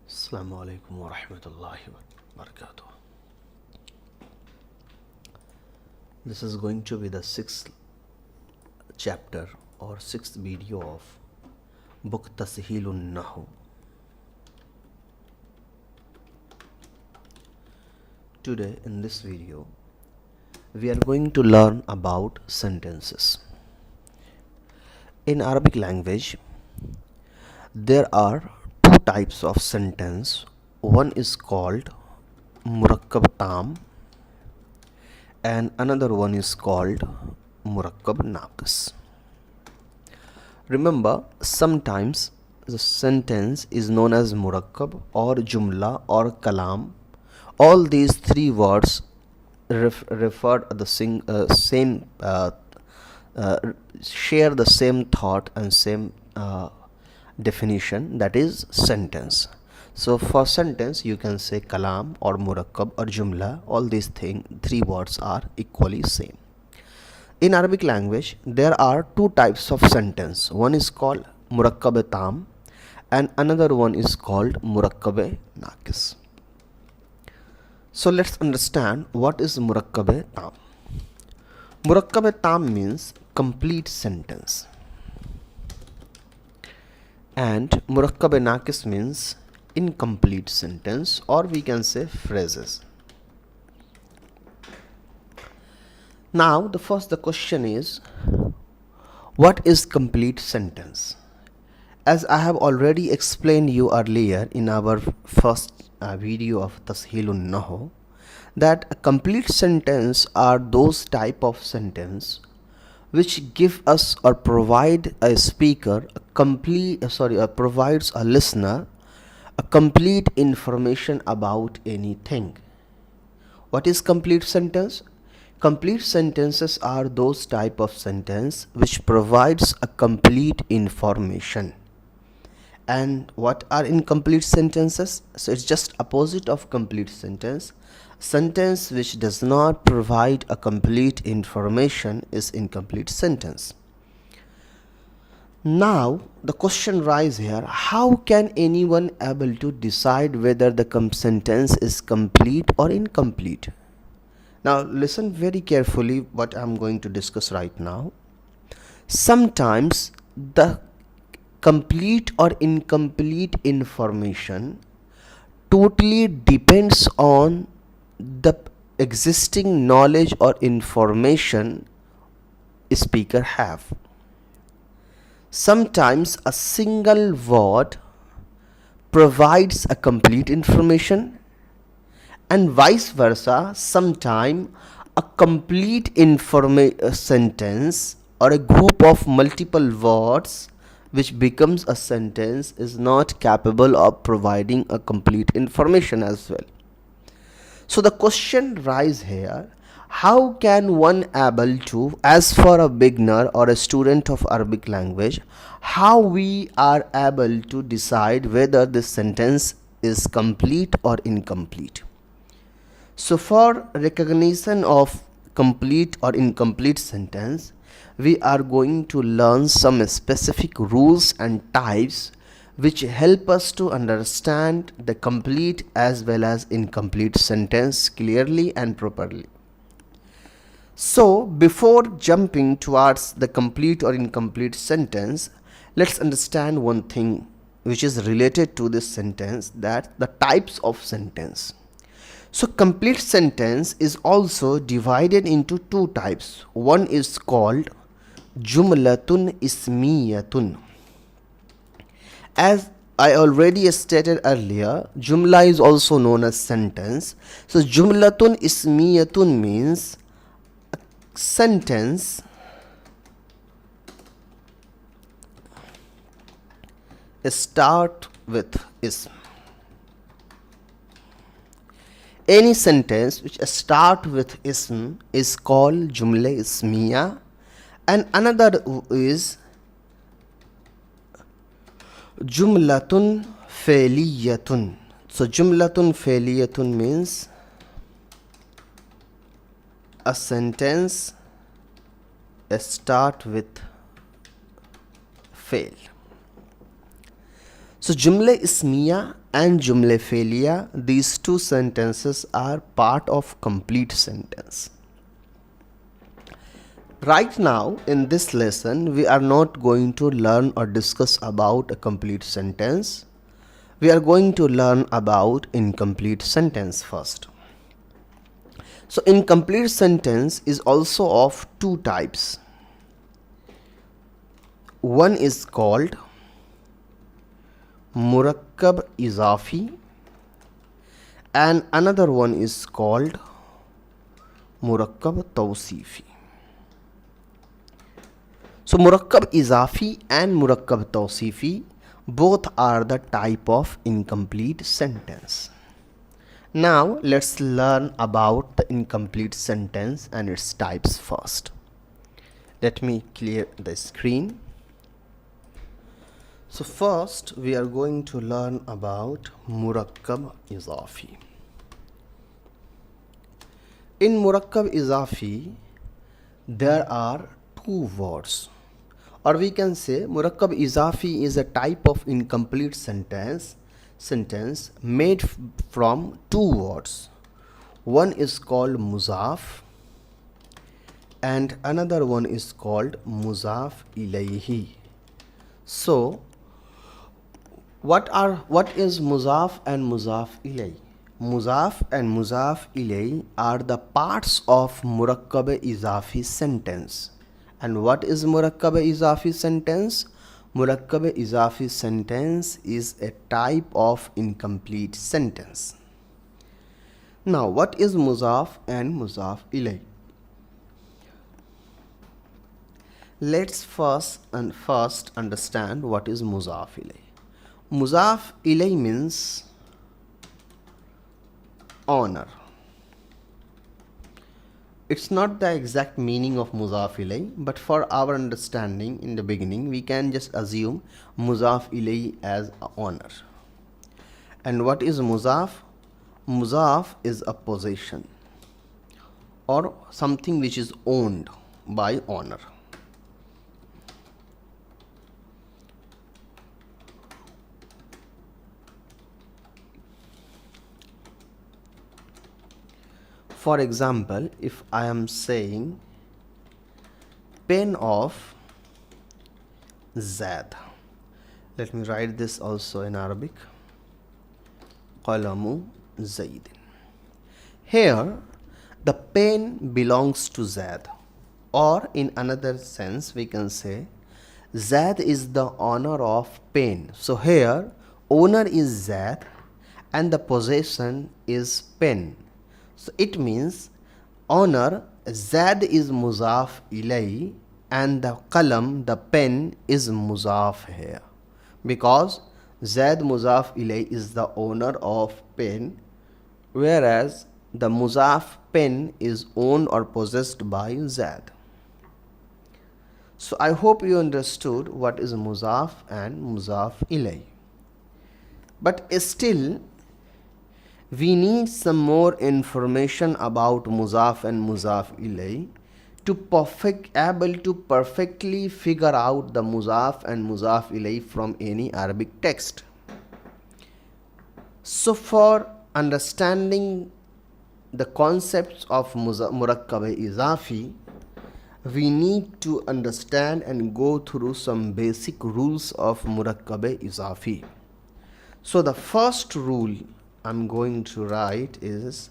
Assalam-o-Alaikum wa rahmatullahi wa barakatuh. This is going to be the sixth chapter or sixth video of book Tasheel Un Nahw. Today in this video we are going to learn about sentences. In Arabic language there are two types of sentence. One is called Murakab Tam and another one is called Murakab Naqis. Remember, sometimes the sentence is known as Murakab or Jumla or Kalam. All these three words refer to the same share the same thought and same definition, that is sentence. So for sentence you can say kalam or murakkab or jumla. All these three words are equally same. In Arabic language there are two types of sentence. One is called murakkab tam and another one is called murakkab naqis. So let's understand what is murakkab tam. Murakkab tam means complete sentence, and Murakab Naqis means incomplete sentence, or we can say phrases. Now the question is, what is complete sentence? As I have already explained you earlier in our first video of Tasheel Un Nahw, that a complete sentence are those type of sentence which give us or provide a speaker provides a listener a complete information about anything. What is complete sentence? Complete sentences are those type of sentence which provides a complete information. And what are incomplete sentences? So it's just opposite of complete sentence. Sentence which does not provide a complete information is incomplete sentence. Now the question arises here, how can anyone able to decide whether the sentence is complete or incomplete? Now listen very carefully what I am going to discuss right now. Sometimes the complete or incomplete information totally depends on the existing knowledge or information speaker have. Sometimes a single word provides a complete information, and vice versa. Sometimes a complete sentence or a group of multiple words which becomes a sentence is not capable of providing a complete information as well. So the question arises here, how can one able to, as for a beginner or a student of Arabic language, how we are able to decide whether this sentence is complete or incomplete? So for recognition of complete or incomplete sentence, we are going to learn some specific rules and types which help us to understand the complete as well as incomplete sentence clearly and properly. So before jumping towards the complete or incomplete sentence, let's understand one thing which is related to this sentence, that the types of sentence. So complete sentence is also divided into two types. One is called Jumlatun Ismiyatun. As I already stated earlier, Jumla is also known as sentence. So Jumlatun Ismiyatun means a sentence start with ism. Any sentence which start with ism is called Jumla Ismiya, and another is Jumlatun Fe'liyatun. So Jumlatun Fe'liyatun means a sentence start with fail. So jumle ismiya and jumle fe'liya, these two sentences are part of complete sentence. Right now in this lesson we are not going to learn or discuss about a complete sentence. We are going to learn about incomplete sentence first. So incomplete sentence is also of two types. One is called Murakab Izafi and another one is called Murakab Tausifi. So Murakab Izafi and Murakab Tausifi both are the type of incomplete sentence. Now let's learn about the incomplete sentence and its types first. Let me clear the screen. So first we are going to learn about Murakab Izafi. In Murakab Izafi there are two words, or we can say Murakab Izafi is a type of incomplete sentence made from two words. One is called muzaf and another one is called muzaf ilayhi. So what is muzaf and muzaf ilay? Muzaf and muzaf ilay are the parts of Murakab Izafi sentence. And what is Murakab Izafi sentence? Murakab Izafi sentence is a type of incomplete sentence. Now what is muzaf and muzaf ilay? Let's first understand what is muzaf ilay. Muzaf ilay means honor. It's not the exact meaning of muzaf ilay, but for our understanding in the beginning we can just assume muzaf ilay as honor. And what is muzaf? Muzaf is a possession or something which is owned by honor. For example, if I am saying pen of Zaid, let me write this also in Arabic. Qalamu Zaid. Here the pen belongs to Zaid, or in another sense we can say Zaid is the owner of pen. So here owner is Zaid and the possession is pen. So it means honor Zaid is muzaf ilay and the qalam, the pen, is muzaf here, because Zaid muzaf ilay is the owner of pen, whereas the muzaf pen is owned or possessed by Zaid. So I hope you understood what is muzaf and muzaf ilay. But still we need some more information about muzaf and muzaf ilay to able to perfectly figure out the muzaf and muzaf ilay from any Arabic text. So for understanding the concepts of Murakab Izafi, we need to understand and go through some basic rules of Murakab Izafi. So the first rule I'm going to write is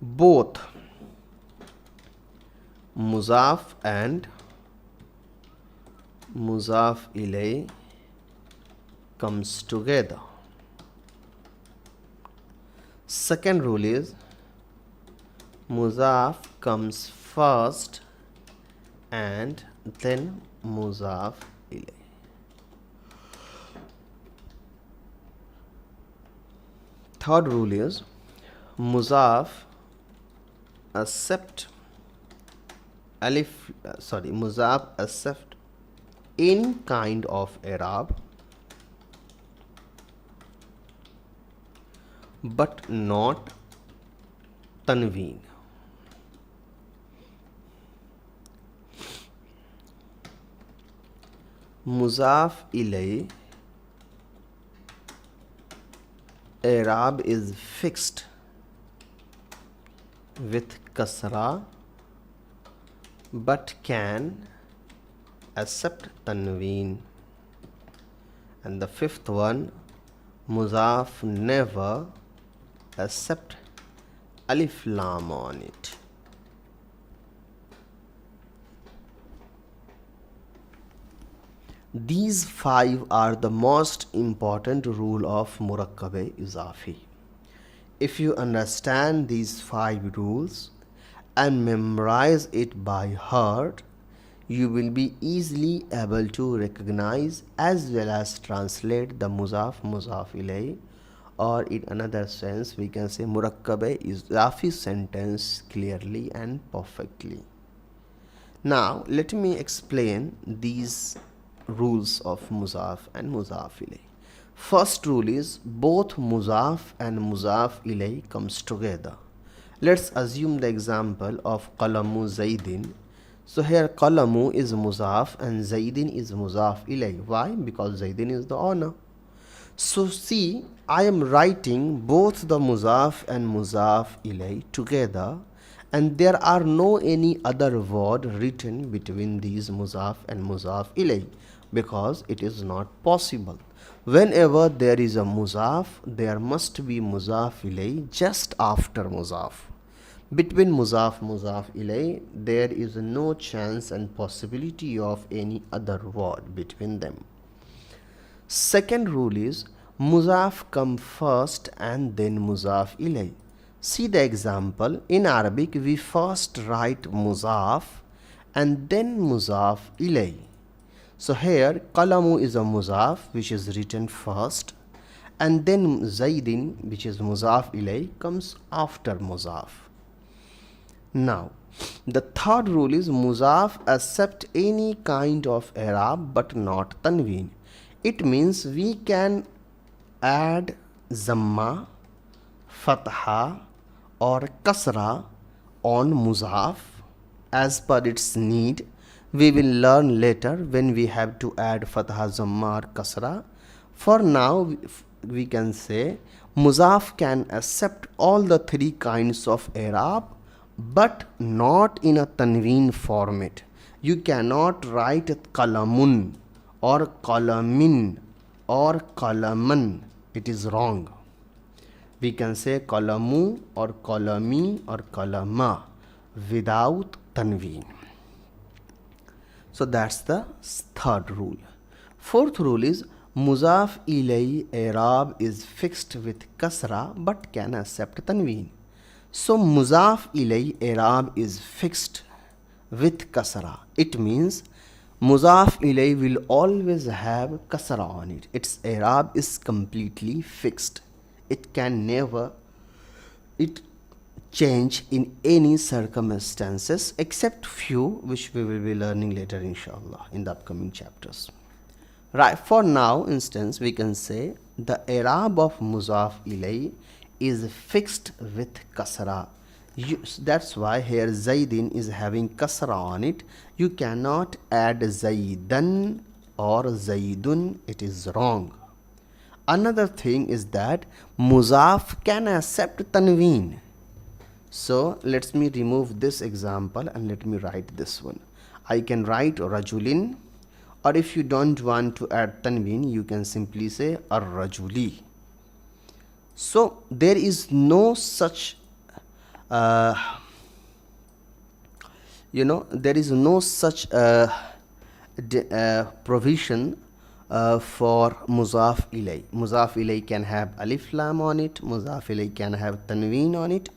both muzaf and muzaf ilay comes together. Second rule is muzaf comes first and then muzaf ilay. Third rule is muzaf accept muzaf accept any kind of i'rab but not tanween. Muzaf ilay i'rab is fixed with kasra but can accept tanween. And the fifth one, muzaf never accept alif lam on it. These five are the most important rule of Murakab Izafi. If you understand these five rules and memorize it by heart, you will be easily able to recognize as well as translate the muzaf, muzaf ilay, or in another sense we can say Murakab Izafi sentence clearly and perfectly. Now let me explain these rules of muzaf and muzaf ilay. First rule is both muzaf and muzaf ilay comes together. Let's assume the example of qalamu zaidin. So here qalamu is muzaf and zaidin is muzaf ilay. Why? Because zaidin is the owner. So see, I am writing both the muzaf and muzaf ilay together, and there are no any other word written between these muzaf and muzaf ilay, because it is not possible. Whenever there is a muzaf, there must be muzaf ilay just after muzaf. Between muzaf, muzaf ilay, there is no chance and possibility of any other word between them. Second rule is muzaf come first and then muzaf ilay. See the example. In Arabic, we first write muzaf and then muzaf ilay. So here qalamu is a muzaf which is written first, and then zaidin, which is muzaf ilay, comes after muzaf. Now the third rule is muzaf accept any kind of i'rab but not tanween. It means we can add zamma, fatha or kasra on muzaf as per its need. We will learn later when we have to add fatha, zamma or kasra. For now we can say muzaf can accept all the three kinds of i'rab but not in a tanween format. You cannot write qalamun or qalamin or qalaman. It is wrong. We can say qalamu or qalami or qalama without tanween. So that's the third rule. Fourth rule is muzaf ilay i'rab is fixed with kasra but can accept tanween. So muzaf ilay i'rab is fixed with kasra. It means muzaf ilay will always have kasra on it. Its i'rab is completely fixed. It can never change in any circumstances except few which we will be learning later inshallah in the upcoming chapters. Right, for now instance we can say the i'rab of muzaf ilay is fixed with kasra. That's why here zaidin is having kasra on it. You cannot add zaidan or zaidun. It is wrong. Another thing is that muzaf can accept tanween. So let me remove this example and let me write this one. I can write rajulin, or if you don't want to add tanween, you can simply say ar-rajuli. So there is no such there is no such provision for muzaf ilay. Muzaf ilay can have alif lam on it, muzaf ilay can have tanween on it.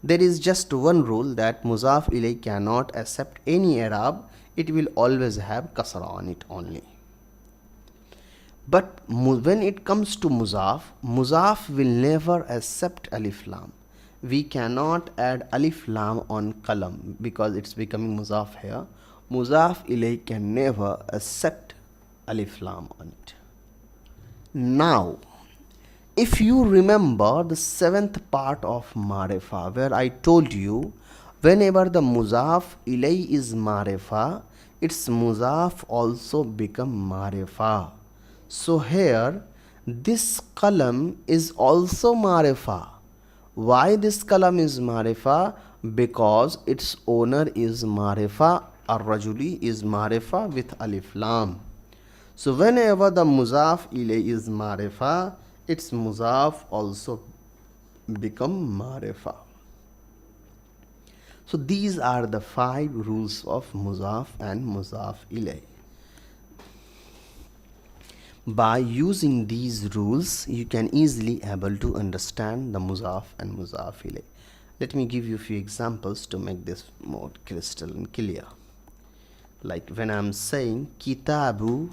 There is just one rule, that muzaf ilay cannot accept any i'rab. It will always have kasra on it only. But when it comes to muzaf, muzaf will never accept alif lam. We cannot add alif lam on qalam because it's becoming muzaf here. Muzaf ilay can never accept alif lam on it. Now, if you remember the seventh part of marifa, where I told you whenever the muzaf ilay is marifa, its muzaf also become marifa. So here This qalam is also marifa. Why this qalam is marifa? Because its owner is marifa. Ar-rajuli is marifa with alif lam. So whenever the muzaf ilay is marifa, its muzaf also become marifa. So these are the 5 rules of muzaf and muzaf ilay. By using these rules, you can easily able to understand the muzaf and muzaf ilay. Let me give you a few examples to make this more crystal and clear. Like when I am saying kitabu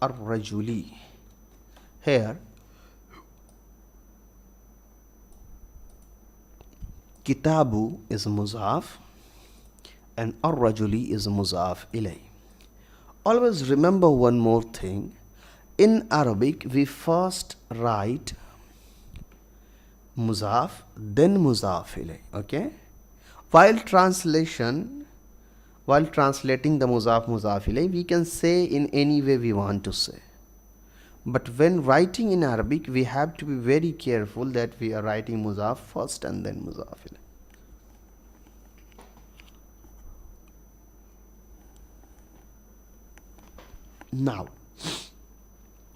ar-rajuli, here kitabu is muzaf and ar-rajuli is muzaf ilay. Always remember one more thing. In Arabic, we first write muzaf, then muzaf ilay. Okay? While translating the muzaf ilay, we can say in any way we want to say. But when writing in Arabic, we have to be very careful that we are writing muzaf first and then muzaf ilay. Now,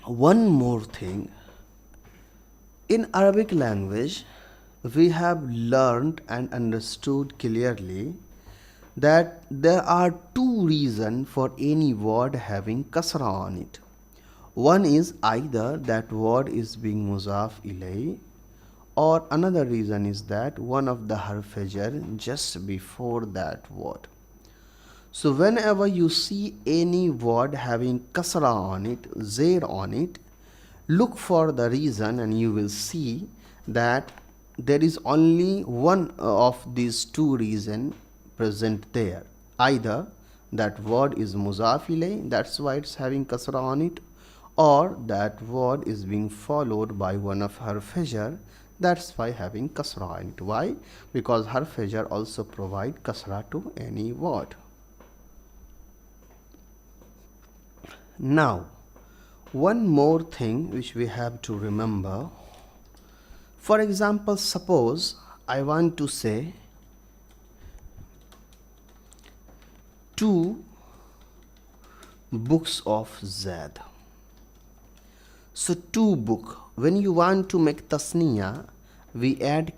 one more thing. In Arabic language, we have learned and understood clearly that there are 2 reasons for any word having kasra on it. One is either that word is being muzaf ilay, or another reason is that one of the harf jar just before that word. So whenever you see any word having kasra on it, zair on it, look for the reason and you will see that there is only one of these 2 reasons present there. Either that word is muzaf ilay, that's why it's having kasra on it, or that word is being followed by one of harf jar, that's why having kasra on it. Why? Because harf jar also provide kasra to any word. Now, one more thing which we have to remember. For example, suppose I want to say 2 books of Zaid. So 2 book. When you want to make tasniya, we add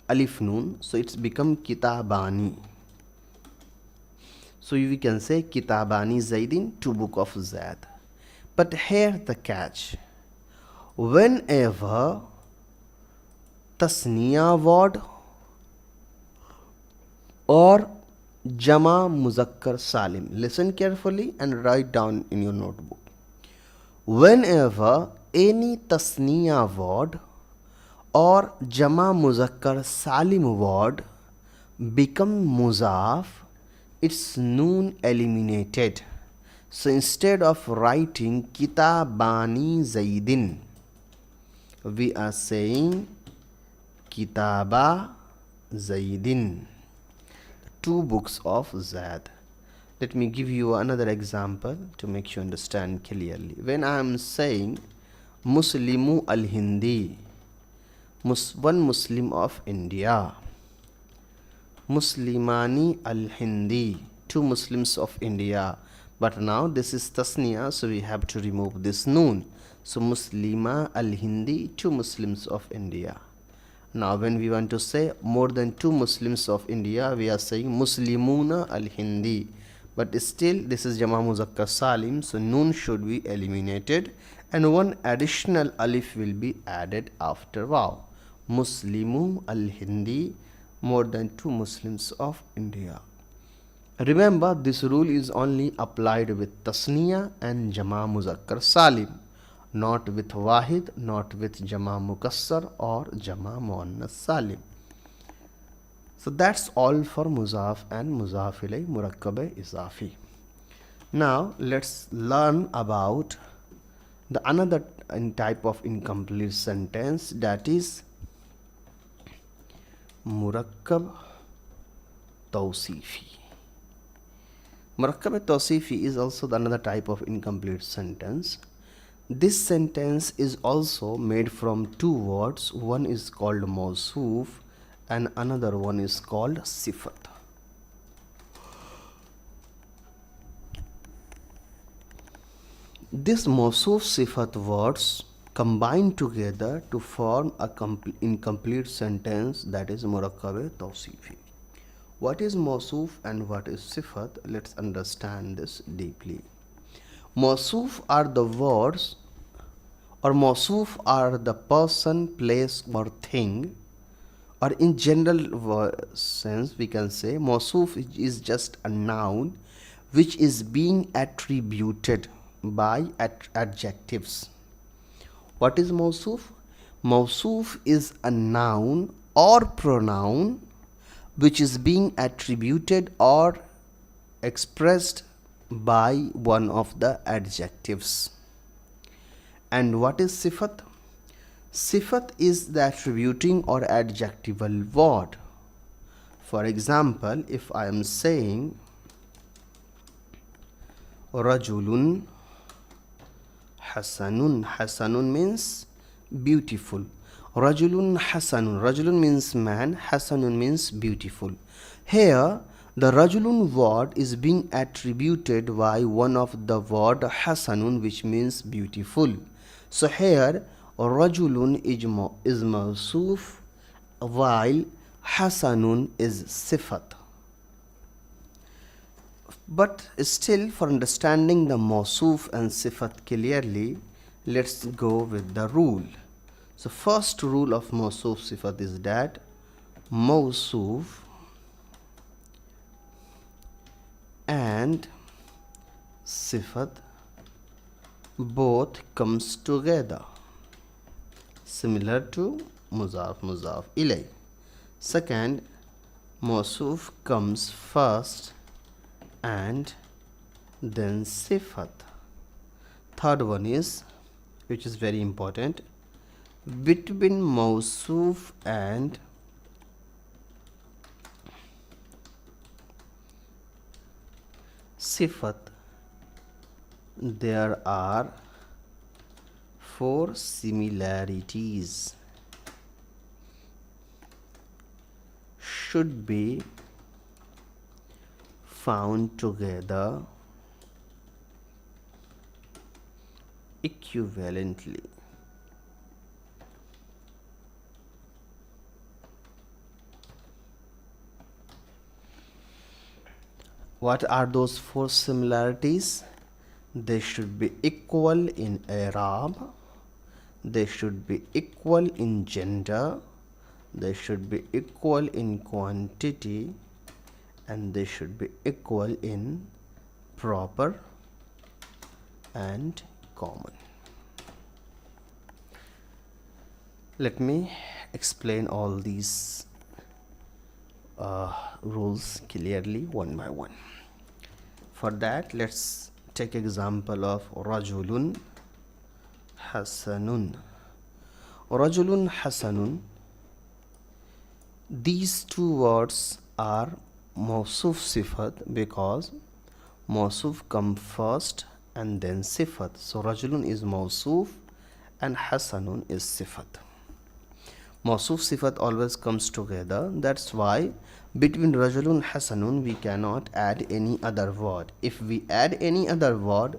alif noon, so it's become kitabani. So we can say kitabani Zaidin, 2 book of Zaid. But here the catch. Whenever tasniya word or jama muzakkar salim, listen carefully and write down in your notebook. Whenever any tasniya word or jama muzakkar salim word become muzaf, its noon eliminated. So instead of writing kitabani Zaidin, we are saying kitaba Zaidin, 2 books of Zaid. Let me give you another example to make you understand clearly. When I am saying Muslimu al-Hindi, one Muslim of India, Muslimani al-Hindi, 2 Muslims of India. But now this is tasniya, so we have to remove this noon. So Muslima al-Hindi, 2 Muslims of India. Now when we want to say more than 2 Muslims of India, we are saying Muslimuna al-Hindi. But still this is jama muzakkar salim, so noon should be eliminated and one additional alif will be added after waw. Muslimu al-Hindi, more than 2 Muslims of India. Remember, this rule is only applied with tasniya and jama muzakkar salim, not with wahid, not with jama mukassar or jama muannas salim. So that's all for muzaf and muzaf ilay Murakab Izafi. Now let's learn about the another type of incomplete sentence, that is Murakab Tausifi. Murakab Tausifi is also another type of incomplete sentence. This sentence is also made from two words. One is called mawsoof and another one is called sifat. This mawsoof sifat words combine together to form a incomplete sentence, that is Murakab Tausifi. What is mawsoof and what is sifat? Let's understand this deeply. Mawsoof are the words, or mawsoof are the person, place or thing, or in general sense we can say mawsoof is just a noun which is being attributed by adjectives. What is mawsoof? Mawsoof is a noun or pronoun which is being attributed or expressed by one of the adjectives. And what is sifat? Sifat is the attributing or adjectival word. For example, if I am saying rajulun hasanun, hasanun means beautiful. Rajulun hasanun, rajulun means man, hasanun means beautiful. Here the rajulun word is being attributed by one of the word hasanun, which means beautiful. So here rajulun is mawsoof while hasanun is sifat. But still, for understanding the mawsoof and sifat clearly, let's go with the rule. So first rule of mawsoof sifat is that mawsoof and sifat both comes together, similar to muzaf ilay. Second, mawsoof comes first and then sifat. Third one is, which is very important, between mawsoof and sifat there are 4 similarities should be found together equivalently. What are those 4 similarities? They should be equal in Arab, they should be equal in gender, they should be equal in quantity, and they should be equal in proper and common. Let me explain all these rules clearly one by one. For that, let's take example of rajulun hasanun. Rajulun hasanun, these two words are mawsoof sifat because mawsoof come first and then sifat. So rajulun is mawsoof and hasanun is sifat. Mawsoof sifat always comes together. That's why between rajulun hasanun we cannot add any other word. If we add any other word,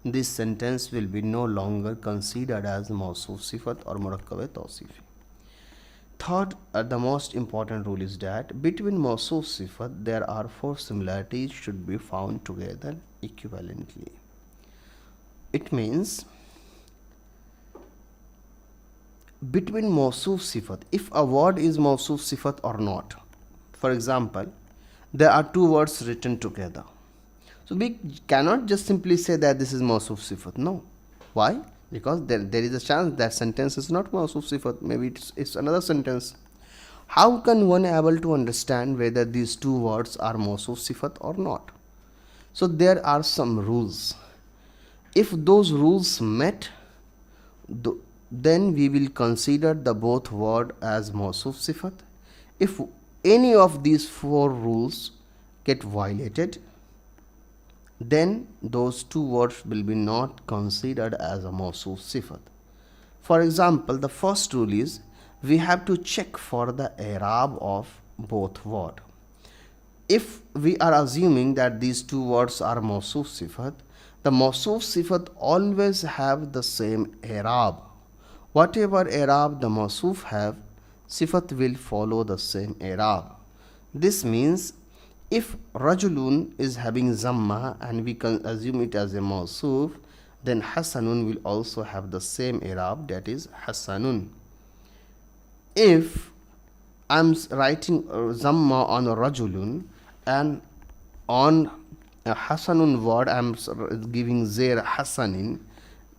this sentence will be no longer considered as mawsoof sifat or Murakab Tausifi. Third, the most important rule is that between mawsoof sifat there are 4 similarities should be found together equivalently. It means between mawsoof sifat, if a word is mawsoof sifat or not. For example, there are 2 words written together. So we cannot just simply say that this is mawsoof sifat. No. Why? Because there is a chance that sentence is not mawsoof sifat. Maybe it's another sentence. How can one able to understand whether these 2 words are mawsoof sifat or not? So there are some rules. If those rules met, then we will consider the both word as mawsoof sifat. If any of these 4 rules get violated, then those two words will be not considered as a mawsuf sifat. For example, the first rule is we have to check for the i'rab of both words. If we are assuming that these two words are mawsuf sifat, the mawsuf sifat always have the same i'rab. Whatever i'rab the mawsuf have, sifat will follow the same i'rab. This means if rajulun is having zamma and we can assume it as a mawsuf, then hasanun will also have the same i'rab, that is hasanun. If I'm writing zamma on rajulun and on a hasanun word I'm giving zair hasanin,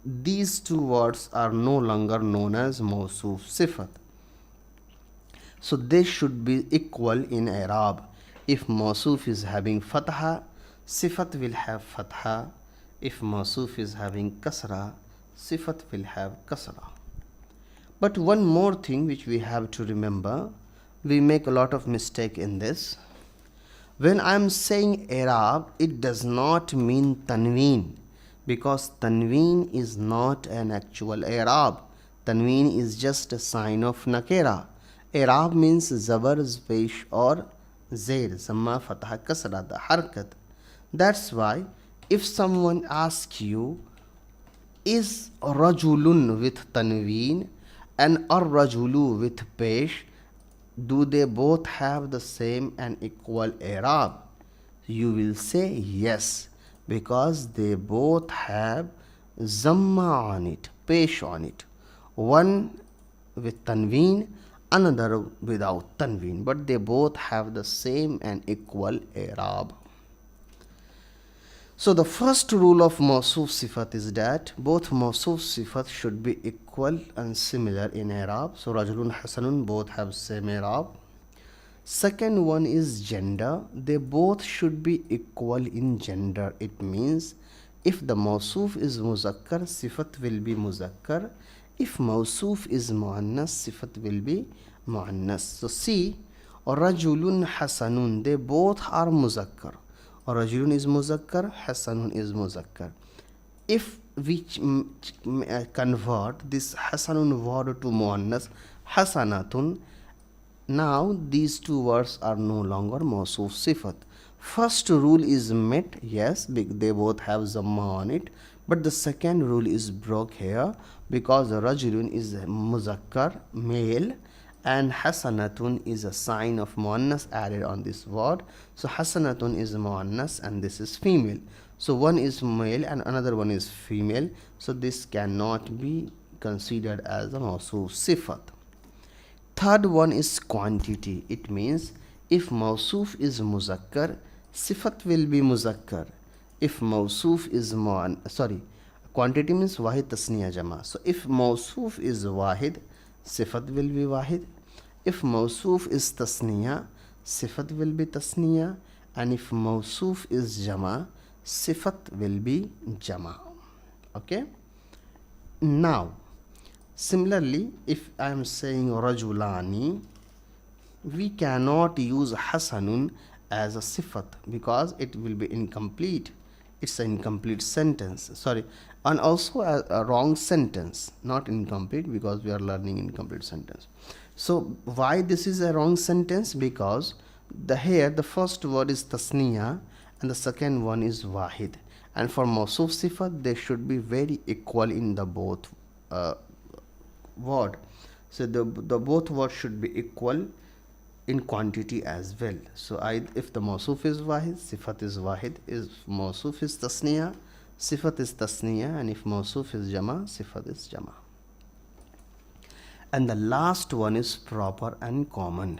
these two words are no longer known as mawsuf sifat. So they should be equal in i'rab. If mawsuf is having fatha, sifat will have fatha. If mawsuf is having kasra, sifat will have kasra. But one more thing which we have to remember, we make a lot of mistake in this. When I am saying i'rab, it does not mean tanween, because tanween is not an actual i'rab. Tanween is just a sign of nakira. I'rab means zabar, pesh or zair, zamma, fatha, kasra, the harkat. That's why if someone asks you, is rajulun with tanween and ar-rajulu with pesh, do they both have the same and equal i'rab? You will say yes, because they both have zamma on it, pesh on it. One with tanween, another without tanween, but they both have the same and equal i'rab. So the first rule of mawsuf sifat is that both mawsuf sifat should be equal and similar in i'rab. So rajulun, hasanun both have same i'rab. Second one is gender. They both should be equal in gender. It means if the mawsuf is muzakkar, sifat will be muzakkar. If mawsuf is muannas, sifat will be muannas. So see, rajulun, hasanun, they both are muzakkar. Rajulun is muzakkar, hasanun is muzakkar. If we convert this hasanun word to muannas, hasanatun, now these two words are no longer mawsuf sifat. First rule is met, yes, they both have zamma on it, but the second rule is broke here, because rajulun is muzakkar, male, and hasanatun is a sign of muannas added on this word. So hasanatun is muannas and this is female. So one is male and another one is female. So this cannot be considered as a mawsuf sifat. Third one is quantity. It means if mawsuf is muzakkar, sifat will be muzakkar. If mawsuf is quantity means wahid, tasniya, jama. So if mawsuf is wahid, sifat will be wahid. If mawsuf is tasniya, sifat will be tasniya. And if mawsuf is jama, sifat will be jama. Okay. Now, similarly, if I am saying rajulani, we cannot use hasanun as a sifat because it will be incomplete. It's an incomplete sentence. And also a wrong sentence, not incomplete, because we are learning incomplete sentence. So why this is a wrong sentence? Because here the first word is tasniya and the second one is wahid, and for mawsuf sifat they should be very equal in the both word. So the both words should be equal in quantity as well. So if the mawsuf is wahid, sifat is wahid. If mawsuf is tasniya, sifat is tasniya, and if mawsuf is jama, sifat is jama. And the last one is proper and common.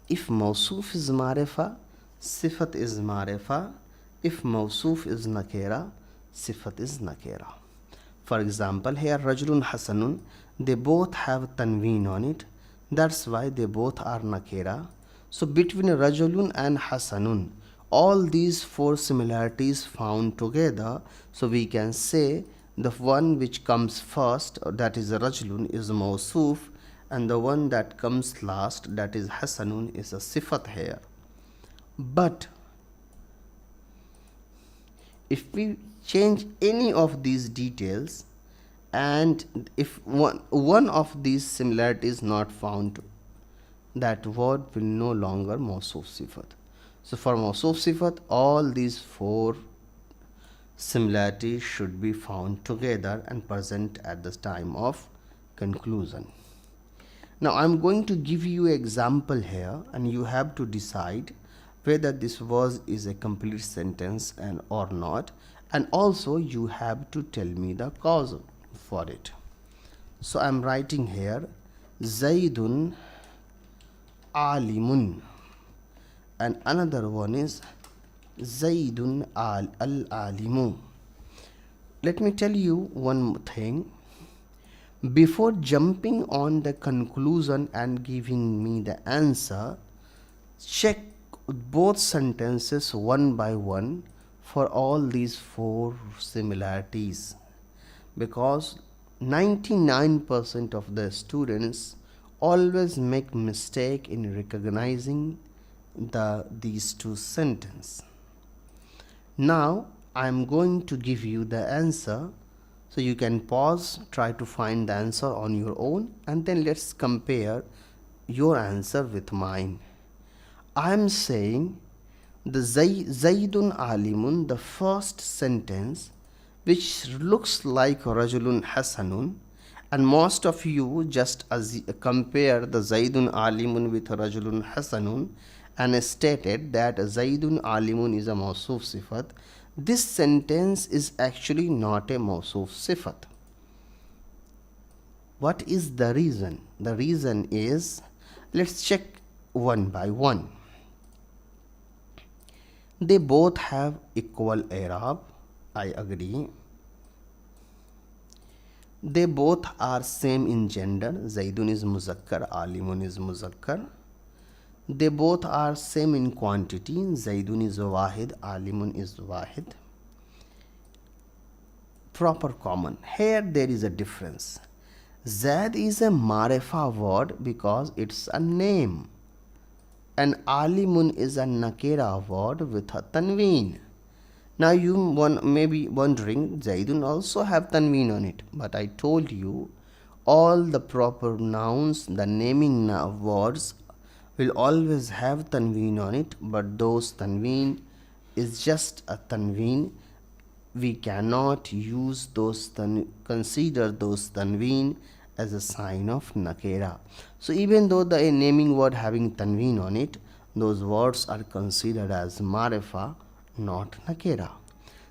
If mawsuf is marifa, sifat is marifa. If mawsuf is nakira, sifat is nakira. For example, here rajulun, hasanun, they both have tanween on it. That's why they both are nakira. So between rajulun and hasanun, all these four similarities found together, so we can say the one which comes first, that is rajulun, is mawsuf, and the one that comes last, that is hasanun, is a sifat here. But If we change any of these details, and if one of these similarities not found, that word will no longer mawsuf sifat. So for mawsuf sifat, all these four similarities should be found together and present at the time of conclusion. Now I'm going to give you an example here, and you have to decide whether this was is a complete sentence and or not, and also you have to tell me the cause for it. So I'm writing here Zaidun Alimun, and another one is Zaidun al-alimu. Let me tell you one thing. Before jumping on the conclusion and giving me the answer, check both sentences one by one for all these four similarities, because 99% of the students always make mistake in recognizing these two sentences. Now I am going to give you the answer, so you can pause, try to find the answer on your own, and then let's compare your answer with mine. I am saying the Zaidun Alimun, the first sentence, which looks like Rajulun Hasanun, and most of you just compare the Zaidun Alimun with Rajulun Hasanun and stated that Zaidun Alimun is a mawsuf sifat. This sentence is actually not a mawsuf sifat. What is the reason? The reason is, let's check one by one. They both have equal i'rab, I agree. They both are same in gender. Zaidun is muzakkar, Alimun is muzakkar. They both are same in quantity. Zaidun is wahid, Alimun is wahid. Proper common. Here there is a difference. Zaid is a marefa word because it's a name, and Alimun is a nakira word with a tanween. Now you may be wondering, Zaidun also have tanween on it, but I told you all the proper nouns, the naming words will always have tanween on it, but those tanween is just a tanween. We cannot use those consider those tanween as a sign of nakira. So even though the naming word having tanween on it, those words are considered as marifa, not nakira.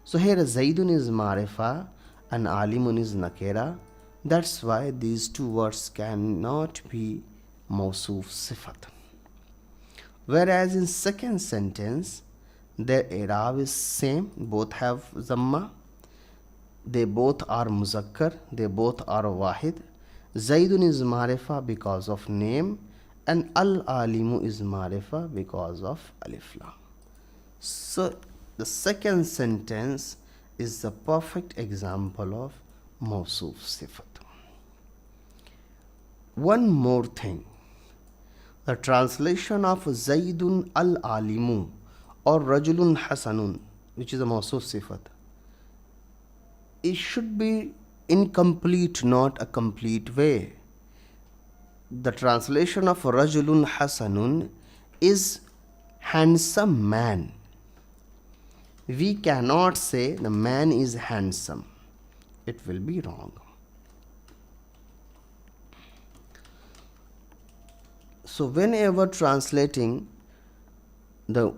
So here Zaidun is marifa and Alimun is nakira. That's why these two words cannot be mawsuf sifat. Whereas in second sentence, their i'rab is same, both have zamma, they both are muzakkar, they both are wahid. Zaidun is marifa because of name, and al-alimu is marifa because of alif lam. So the second sentence is the perfect example of mawsuf sifat. One more thing. The translation of Zaidun al-alimu or Rajulun Hasanun, which is a mawsuf sifat, it should be incomplete, not a complete way. The translation of Rajulun Hasanun is handsome man. We cannot say the man is handsome. It will be wrong. So whenever translating the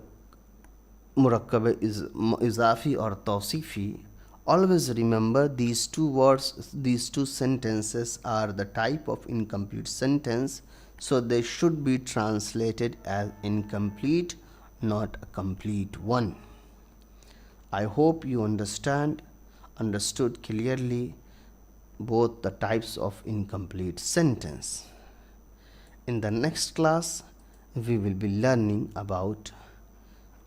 Murakab Izafi or Tausifi, always remember these two words, these two sentences are the type of incomplete sentence, so they should be translated as incomplete, not a complete one. I hope you understood clearly both the types of incomplete sentence. In the next class, we will be learning about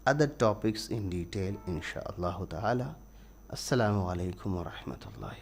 other topics in detail, inshallah ta'ala. Assalamu-Alaikum wa rahmatullahi.